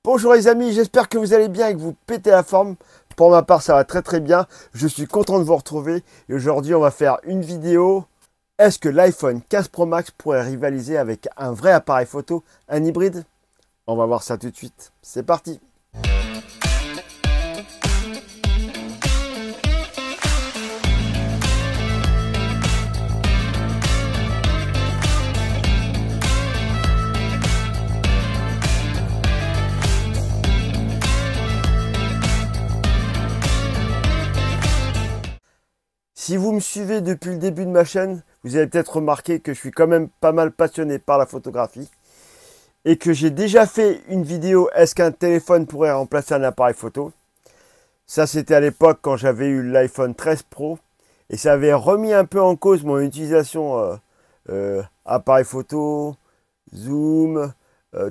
Bonjour les amis, j'espère que vous allez bien et que vous pétez la forme. Pour ma part, ça va très très bien. Je suis content de vous retrouver. Et aujourd'hui, on va faire une vidéo. Est-ce que l'iPhone 15 Pro Max pourrait rivaliser avec un vrai appareil photo, un hybride? On va voir ça tout de suite. C'est parti! Si vous me suivez depuis le début de ma chaîne, vous avez peut-être remarqué que je suis quand même pas mal passionné par la photographie et que j'ai déjà fait une vidéo est-ce qu'un téléphone pourrait remplacer un appareil photo? Ça, c'était à l'époque quand j'avais eu l'iPhone 13 Pro et ça avait remis un peu en cause mon utilisation appareil photo, zoom,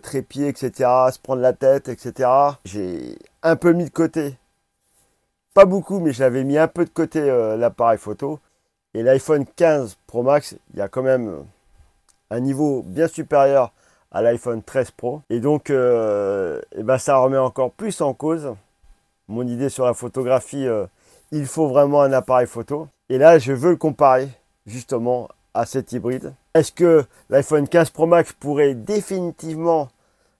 trépied, etc., se prendre la tête, etc. J'ai un peu mis de côté. Pas beaucoup, mais j'avais mis un peu de côté l'appareil photo. Et l'iPhone 15 Pro Max, il y a quand même un niveau bien supérieur à l'iPhone 13 Pro. Et donc, et ben, ça remet encore plus en cause mon idée sur la photographie. Il faut vraiment un appareil photo. Et là, je veux le comparer justement à cet hybride. Est-ce que l'iPhone 15 Pro Max pourrait définitivement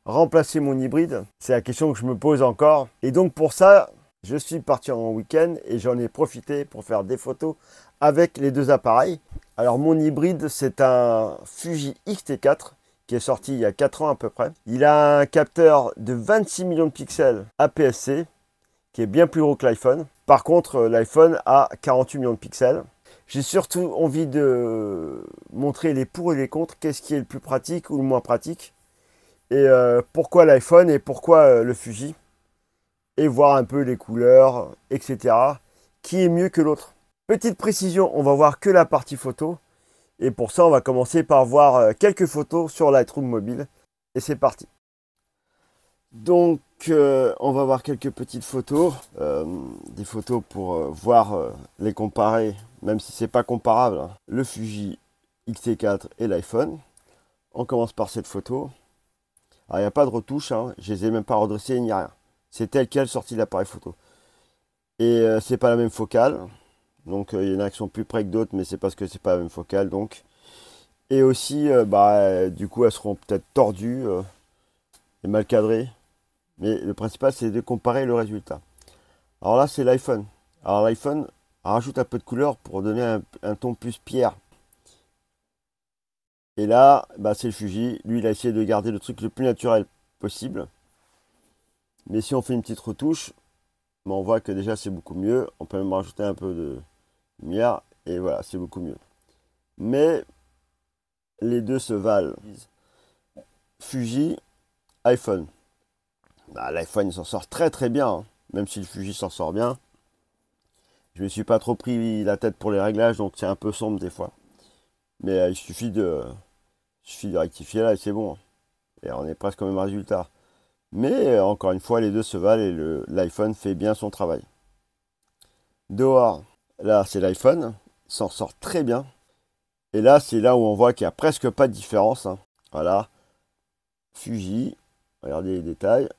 remplacer mon hybride? C'est la question que je me pose encore. Et donc pour ça, je suis parti en week-end et j'en ai profité pour faire des photos avec les deux appareils. Alors mon hybride, c'est un Fuji X-T4 qui est sorti il y a 4 ans à peu près. Il a un capteur de 26 millions de pixels APS-C qui est bien plus gros que l'iPhone. Par contre, l'iPhone a 48 millions de pixels. J'ai surtout envie de montrer les pour et les contre, qu'est-ce qui est le plus pratique ou le moins pratique. Et pourquoi l'iPhone et pourquoi le Fuji. Et voir un peu les couleurs, etc. Qui est mieux que l'autre. Petite précision, on va voir que la partie photo. Et pour ça, on va commencer par voir quelques photos sur Lightroom mobile. Et c'est parti. Donc, on va voir quelques petites photos. Des photos pour voir les comparer, même si c'est pas comparable. Hein. Le Fuji X-T4 et l'iPhone. On commence par cette photo. Alors, il n'y a pas de retouche. Hein. Je les ai même pas redressées, ni rien. C'est tel quel sorti de l'appareil photo. Et c'est pas la même focale. Donc il y en a qui sont plus près que d'autres, mais c'est parce que c'est pas la même focale. Donc. Et aussi, du coup, elles seront peut-être tordues et mal cadrées. Mais le principal, c'est de comparer le résultat. Alors là, c'est l'iPhone. Alors l'iPhone rajoute un peu de couleur pour donner un ton plus pierre. Et là, c'est le Fuji. Lui, il a essayé de garder le truc le plus naturel possible. Mais si on fait une petite retouche, on voit que déjà c'est beaucoup mieux. On peut même rajouter un peu de lumière et voilà, c'est beaucoup mieux. Mais les deux se valent. Fuji, iPhone. L'iPhone il s'en sort très très bien, hein. Même si le Fuji s'en sort bien. Je me suis pas trop pris la tête pour les réglages, donc c'est un peu sombre des fois. Mais il suffit de rectifier là et c'est bon. Et on est presque au même résultat. Mais encore une fois, les deux se valent et l'iPhone fait bien son travail. Dehors, là c'est l'iPhone, il s'en sort très bien. Et là, c'est là où on voit qu'il n'y a presque pas de différence. Hein. Voilà, Fuji, regardez les détails.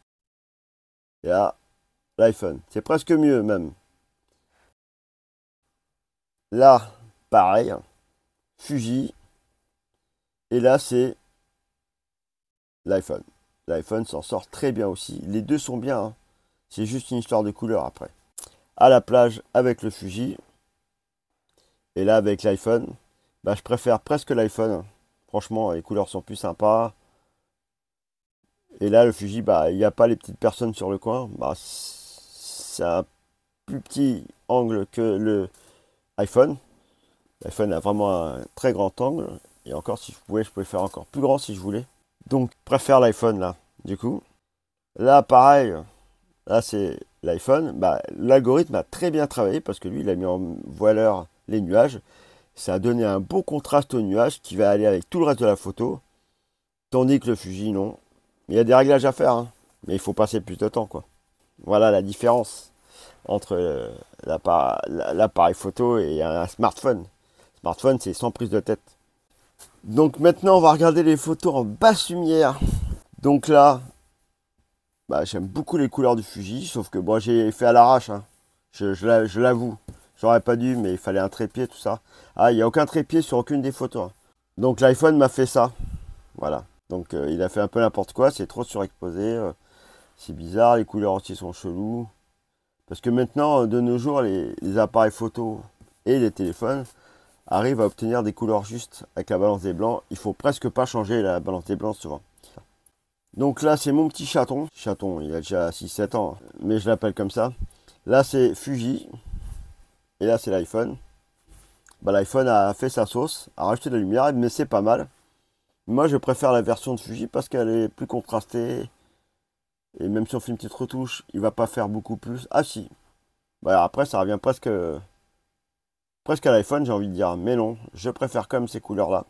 Et là, l'iPhone, c'est presque mieux même. Là, pareil, Fuji. Et là, c'est l'iPhone. L'iPhone s'en sort très bien aussi. Les deux sont bien. Hein. C'est juste une histoire de couleur après. À la plage avec le Fuji. Et là avec l'iPhone. Je préfère presque l'iPhone. Franchement, les couleurs sont plus sympas. Et là le Fuji, il n'y a pas les petites personnes sur le coin. C'est un plus petit angle que le iPhone. L'iPhone a vraiment un très grand angle. Et encore, si je pouvais faire encore plus grand si je voulais. Donc, je préfère l'iPhone là, du coup. Là, pareil, là c'est l'iPhone. L'algorithme a très bien travaillé parce que lui, il a mis en valeur les nuages. Ça a donné un beau contraste aux nuages qui va aller avec tout le reste de la photo. Tandis que le Fuji, non. Il y a des réglages à faire, hein, mais il faut passer plus de temps, quoi. Voilà la différence entre l'appareil photo et un smartphone. Smartphone, c'est sans prise de tête. Donc maintenant, on va regarder les photos en basse lumière. Donc là, Bah, j'aime beaucoup les couleurs du Fuji, sauf que bon, j'ai fait à l'arrache, hein. Je l'avoue. J'aurais pas dû, mais il fallait un trépied, tout ça. Ah, il n'y a aucun trépied sur aucune des photos, hein. Donc l'iPhone m'a fait ça. Voilà. Donc il a fait un peu n'importe quoi, c'est trop surexposé. C'est bizarre, les couleurs aussi sont cheloues. Parce que maintenant, de nos jours, les appareils photo et les téléphones arrivent à obtenir des couleurs justes avec la balance des blancs. Il faut presque pas changer la balance des blancs souvent. Donc là, c'est mon petit chaton. Chaton, il a déjà 6-7 ans, mais je l'appelle comme ça. Là, c'est Fuji. Et là, c'est l'iPhone. Bah, l'iPhone a fait sa sauce, a rajouté de la lumière, mais c'est pas mal. Moi, je préfère la version de Fuji parce qu'elle est plus contrastée. Et même si on fait une petite retouche, il va pas faire beaucoup plus. Ah si. Bah, après, ça revient presque à l'iPhone, j'ai envie de dire. Mais non, je préfère quand même ces couleurs-là.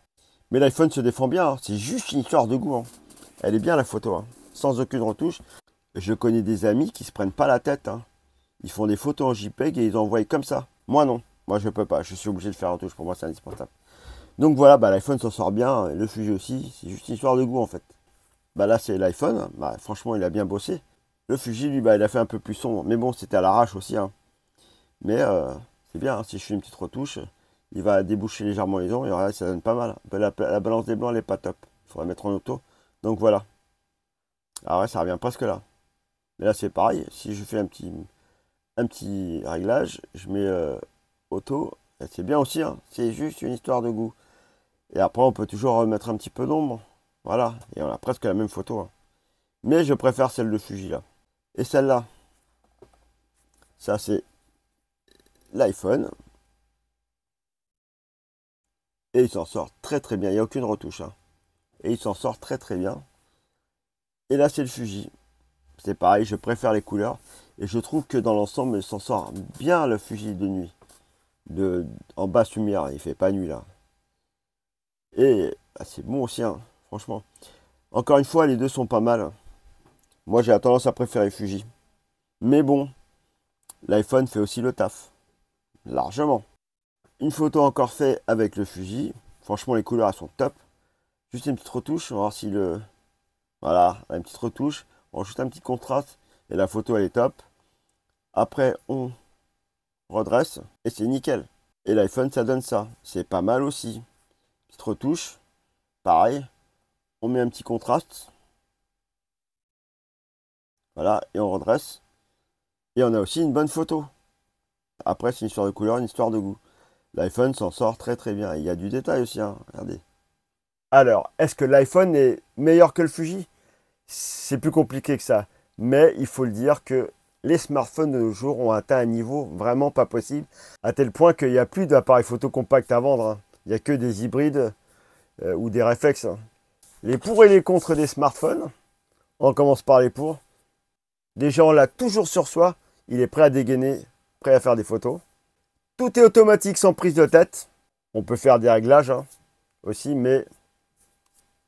Mais l'iPhone se défend bien, hein. C'est juste une histoire de goût, hein. Elle est bien la photo, hein. Sans aucune retouche. Je connais des amis qui se prennent pas la tête, hein. Ils font des photos en JPEG et ils envoient comme ça. Moi non, moi je peux pas, je suis obligé de faire un retouche, pour moi c'est indispensable. Donc voilà, bah, l'iPhone s'en sort bien, le Fuji aussi, c'est juste une histoire de goût en fait. Bah là c'est l'iPhone, bah, franchement il a bien bossé. Le Fuji lui, bah, il a fait un peu plus sombre, mais bon c'était à l'arrache aussi, hein. Mais c'est bien, hein. Si je fais une petite retouche, il va déboucher légèrement les ombres et regarde, ça donne pas mal. La balance des blancs elle est pas top, il faudrait mettre en auto. Donc voilà. Ah ouais, ça revient presque là. Mais là c'est pareil, si je fais un petit réglage, je mets auto, c'est bien aussi, hein. C'est juste une histoire de goût. Et après on peut toujours remettre un petit peu d'ombre, voilà, et on a presque la même photo, hein. Mais je préfère celle de Fuji là. Et celle-là, ça c'est l'iPhone, et il s'en sort très très bien, il n'y a aucune retouche, hein. Et il s'en sort très très bien. Et là c'est le Fuji, c'est pareil, je préfère les couleurs, et je trouve que dans l'ensemble il s'en sort bien le Fuji de nuit. En basse lumière, il fait pas nuit là. Et bah, c'est bon aussi, hein, franchement. Encore une fois, les deux sont pas mal. Moi, j'ai tendance à préférer Fuji. Mais bon, l'iPhone fait aussi le taf. Largement. Une photo encore faite avec le Fuji. Franchement, les couleurs, elles sont top. Juste une petite retouche. On va voir si le... Voilà, une petite retouche. On rajoute un petit contraste. Et la photo, elle est top. Après, on redresse. Et c'est nickel. Et l'iPhone, ça donne ça. C'est pas mal aussi. Petite retouche. Pareil. On met un petit contraste. Voilà, et on redresse. Et on a aussi une bonne photo. Après, c'est une histoire de couleur, une histoire de goût. L'iPhone s'en sort très très bien. Il y a du détail aussi, hein. Regardez. Alors, est-ce que l'iPhone est meilleur que le Fuji? C'est plus compliqué que ça. Mais il faut le dire que les smartphones de nos jours ont atteint un niveau vraiment pas possible. À tel point qu'il n'y a plus d'appareils photo compacts à vendre, hein. Il n'y a que des hybrides ou des réflexes, hein. Les pour et les contre des smartphones. On commence par les pour. Déjà, on l'a toujours sur soi. Il est prêt à dégainer, prêt à faire des photos. Tout est automatique sans prise de tête. On peut faire des réglages, hein, aussi, mais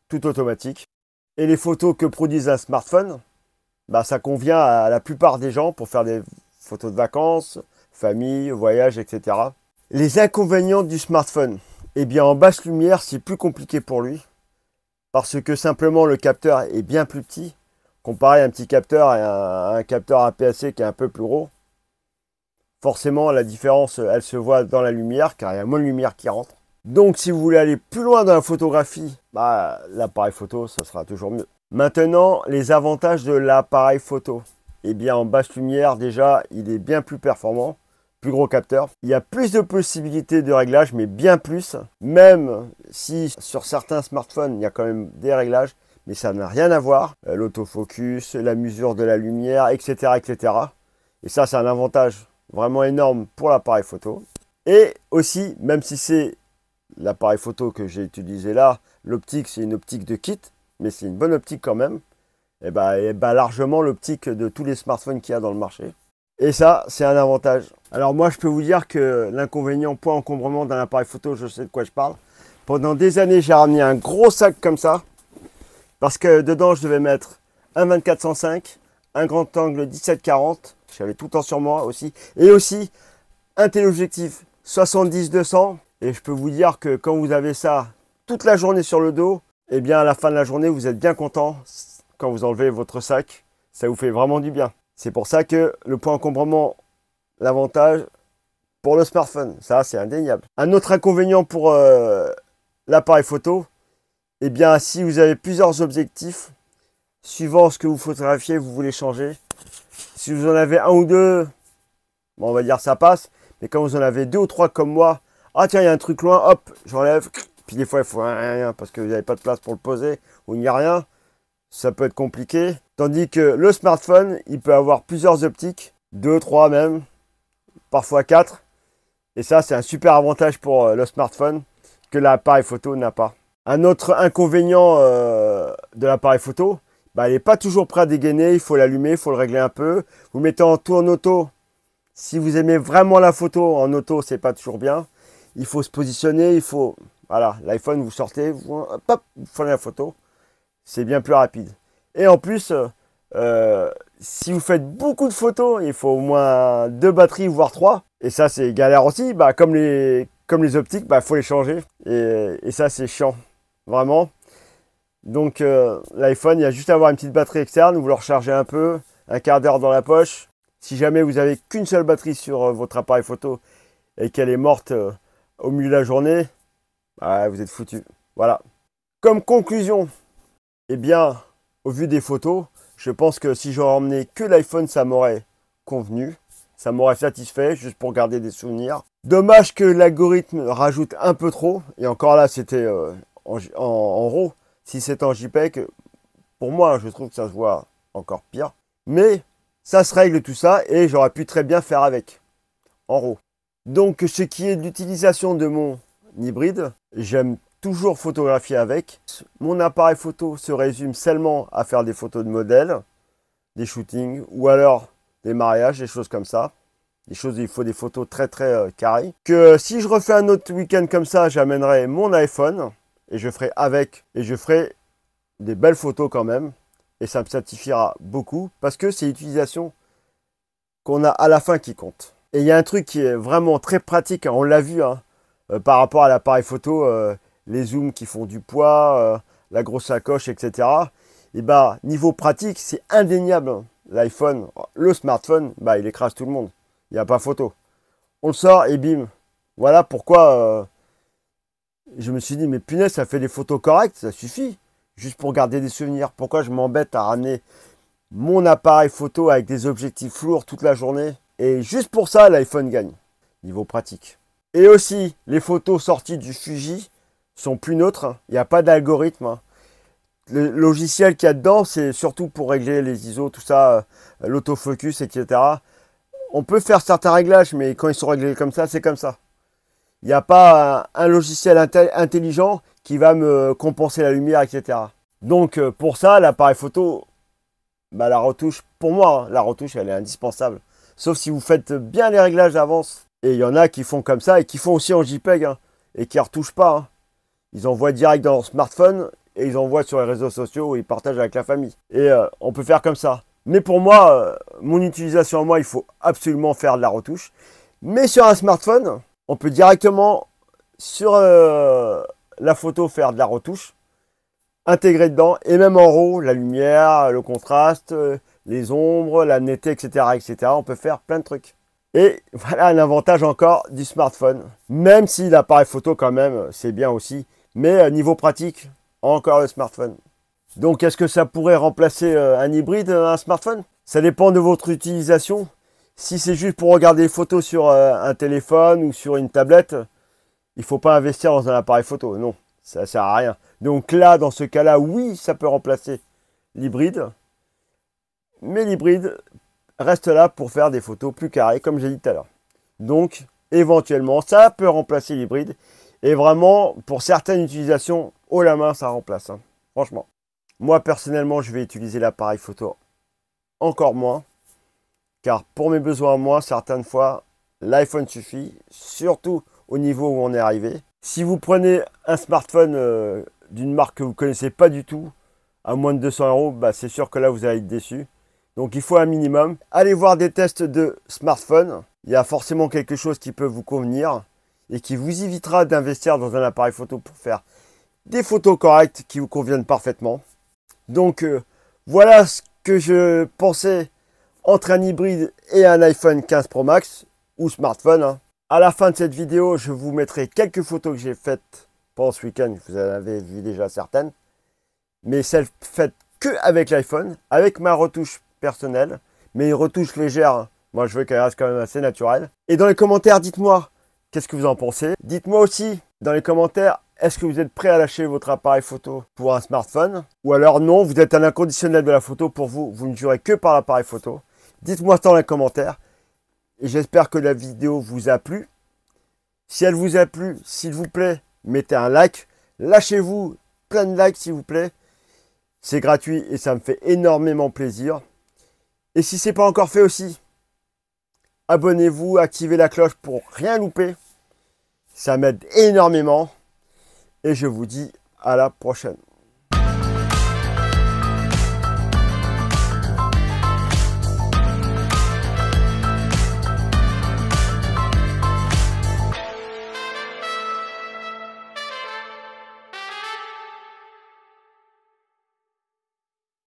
tout automatique. Et les photos que produisent un smartphone, bah, ça convient à la plupart des gens pour faire des photos de vacances, famille, voyage, etc. Les inconvénients du smartphone. Eh bien, en basse lumière, c'est plus compliqué pour lui. Parce que simplement, le capteur est bien plus petit. Comparé à un petit capteur et à un capteur APS-C qui est un peu plus gros. Forcément, la différence, elle se voit dans la lumière, car il y a moins de lumière qui rentre. Donc, si vous voulez aller plus loin dans la photographie, bah, l'appareil photo, ça sera toujours mieux. Maintenant, les avantages de l'appareil photo. Eh bien, en basse lumière, déjà, il est bien plus performant. Plus gros capteur. Il y a plus de possibilités de réglage, mais bien plus. Même si sur certains smartphones, il y a quand même des réglages, mais ça n'a rien à voir. L'autofocus, la mesure de la lumière, etc., etc. Et ça, c'est un avantage vraiment énorme pour l'appareil photo. Et aussi, même si c'est l'appareil photo que j'ai utilisé là, l'optique, c'est une optique de kit, mais c'est une bonne optique quand même. Et bah largement l'optique de tous les smartphones qu'il y a dans le marché. Et ça, c'est un avantage. Alors moi, je peux vous dire que l'inconvénient, point encombrement d'un appareil photo, je sais de quoi je parle. Pendant des années, j'ai ramené un gros sac comme ça. Parce que dedans, je devais mettre un 24-105, un grand angle 17-40. J'avais tout le temps sur moi aussi. Et aussi un téléobjectif 70-200. Et je peux vous dire que quand vous avez ça toute la journée sur le dos, eh bien à la fin de la journée, vous êtes bien content quand vous enlevez votre sac Ça vous fait vraiment du bien. C'est pour ça que le point encombrement, l'avantage pour le smartphone, ça c'est indéniable. Un autre inconvénient pour l'appareil photo, eh bien si vous avez plusieurs objectifs, suivant ce que vous photographiez, vous voulez changer. Si vous en avez un ou deux, bon, on va dire ça passe. Mais quand vous en avez deux ou trois comme moi, ah tiens, il y a un truc loin, hop, j'enlève. Puis des fois, il faut rien parce que vous n'avez pas de place pour le poser ou il n'y a rien. Ça peut être compliqué. Tandis que le smartphone, il peut avoir plusieurs optiques, deux, trois même, parfois quatre. Et ça, c'est un super avantage pour le smartphone que l'appareil photo n'a pas. Un autre inconvénient de l'appareil photo, bah, il n'est pas toujours prêt à dégainer, il faut l'allumer, il faut le régler un peu. Vous mettez en tout en auto. Si vous aimez vraiment la photo, en auto, c'est pas toujours bien. Il faut se positionner, il faut... Voilà, l'iPhone, vous sortez, vous prenez la photo. C'est bien plus rapide. Et en plus, si vous faites beaucoup de photos, il faut au moins 2 batteries, voire 3. Et ça, c'est galère aussi. Bah, comme les optiques, bah, faut les changer. Et ça, c'est chiant. Vraiment. Donc, l'iPhone, il y a juste à avoir une petite batterie externe. Vous le rechargez un peu, un quart d'heure dans la poche. Si jamais vous avez qu'une seule batterie sur votre appareil photo et qu'elle est morte au milieu de la journée, bah, vous êtes foutu. Voilà. Comme conclusion, eh bien, au vu des photos, je pense que si j'aurais emmené que l'iPhone, ça m'aurait convenu. Ça m'aurait satisfait, juste pour garder des souvenirs. Dommage que l'algorithme rajoute un peu trop. Et encore là, c'était en RAW. Si c'est en JPEG, pour moi, je trouve que ça se voit encore pire. Mais ça se règle tout ça et j'aurais pu très bien faire avec, en RAW. Donc, ce qui est de l'utilisation de mon hybride, j'aime toujours photographier avec. Mon appareil photo se résume seulement à faire des photos de modèles, des shootings ou alors des mariages, des choses comme ça. Des choses où il faut des photos très carrées. Que si je refais un autre week-end comme ça, j'amènerai mon iPhone et je ferai avec et je ferai des belles photos quand même. Et ça me satisfiera beaucoup parce que c'est l'utilisation qu'on a à la fin qui compte. Et il y a un truc qui est vraiment très pratique, hein, on l'a vu hein, par rapport à l'appareil photo, les zooms qui font du poids, la grosse sacoche, etc. Et bah, niveau pratique, c'est indéniable. Hein. L'iPhone, le smartphone, bah, il écrase tout le monde. Il n'y a pas photo. On le sort et bim. Voilà pourquoi je me suis dit, mais punaise, ça fait des photos correctes, ça suffit. Juste pour garder des souvenirs. Pourquoi je m'embête à ramener mon appareil photo avec des objectifs lourds toute la journée? Et juste pour ça, l'iPhone gagne. Niveau pratique. Et aussi, les photos sorties du Fuji sont plus neutres. Hein. Il n'y a pas d'algorithme. Hein. Le logiciel qu'il y a dedans, c'est surtout pour régler les ISO, tout ça, l'autofocus, etc. On peut faire certains réglages, mais quand ils sont réglés comme ça, c'est comme ça. Il n'y a pas un logiciel intelligent qui va me compenser la lumière, etc. Donc, pour ça, l'appareil photo, bah, la retouche, pour moi, hein, la retouche, elle est indispensable. Sauf si vous faites bien les réglages d'avance. Et il y en a qui font comme ça et qui font aussi en JPEG hein, et qui ne retouchent pas. Hein. Ils envoient direct dans leur smartphone et ils envoient sur les réseaux sociaux où ils partagent avec la famille. Et on peut faire comme ça. Mais pour moi, mon utilisation à moi, il faut absolument faire de la retouche. Mais sur un smartphone, on peut directement sur la photo faire de la retouche, intégrer dedans, et même en RAW, la lumière, le contraste, les ombres, la netteté, etc., etc. On peut faire plein de trucs. Et voilà un avantage encore du smartphone. Même si l'appareil photo quand même, c'est bien aussi. Mais niveau pratique, encore le smartphone. Donc, est-ce que ça pourrait remplacer un hybride, un smartphone? Ça dépend de votre utilisation. Si c'est juste pour regarder des photos sur un téléphone ou sur une tablette, il ne faut pas investir dans un appareil photo. Non, ça ne sert à rien. Donc là, dans ce cas-là, oui, ça peut remplacer l'hybride. Mais l'hybride reste là pour faire des photos plus carrées, comme j'ai dit tout à l'heure. Donc, éventuellement, ça peut remplacer l'hybride. Et vraiment, pour certaines utilisations, haut la main, ça remplace. Hein. Franchement. Moi, personnellement, je vais utiliser l'appareil photo encore moins. Car pour mes besoins, moi, certaines fois, l'iPhone suffit. Surtout au niveau où on est arrivé. Si vous prenez un smartphone d'une marque que vous ne connaissez pas du tout, à moins de 200 €, bah, c'est sûr que là, vous allez être déçu. Donc, il faut un minimum. Allez voir des tests de smartphone. Il y a forcément quelque chose qui peut vous convenir et qui vous évitera d'investir dans un appareil photo pour faire des photos correctes qui vous conviennent parfaitement. Donc, voilà ce que je pensais entre un hybride et un iPhone 15 Pro Max ou smartphone, hein. À la fin de cette vidéo, je vous mettrai quelques photos que j'ai faites pendant ce week-end. Vous en avez vu déjà certaines. Mais celles faites que avec l'iPhone, avec ma retouche personnelle. Mais une retouche légère, hein. Moi, je veux qu'elle reste quand même assez naturelle. Et dans les commentaires, dites-moi qu'est-ce que vous en pensez. Dites-moi aussi dans les commentaires, est-ce que vous êtes prêt à lâcher votre appareil photo pour un smartphone? Ou alors non, vous êtes un inconditionnel de la photo. Pour vous, vous ne jouerez que par l'appareil photo. Dites-moi ça dans les commentaires. Et j'espère que la vidéo vous a plu. Si elle vous a plu, s'il vous plaît, mettez un like. Lâchez-vous plein de likes, s'il vous plaît. C'est gratuit et ça me fait énormément plaisir. Et si ce n'est pas encore fait aussi, abonnez-vous, activez la cloche pour rien louper. Ça m'aide énormément. Et je vous dis à la prochaine.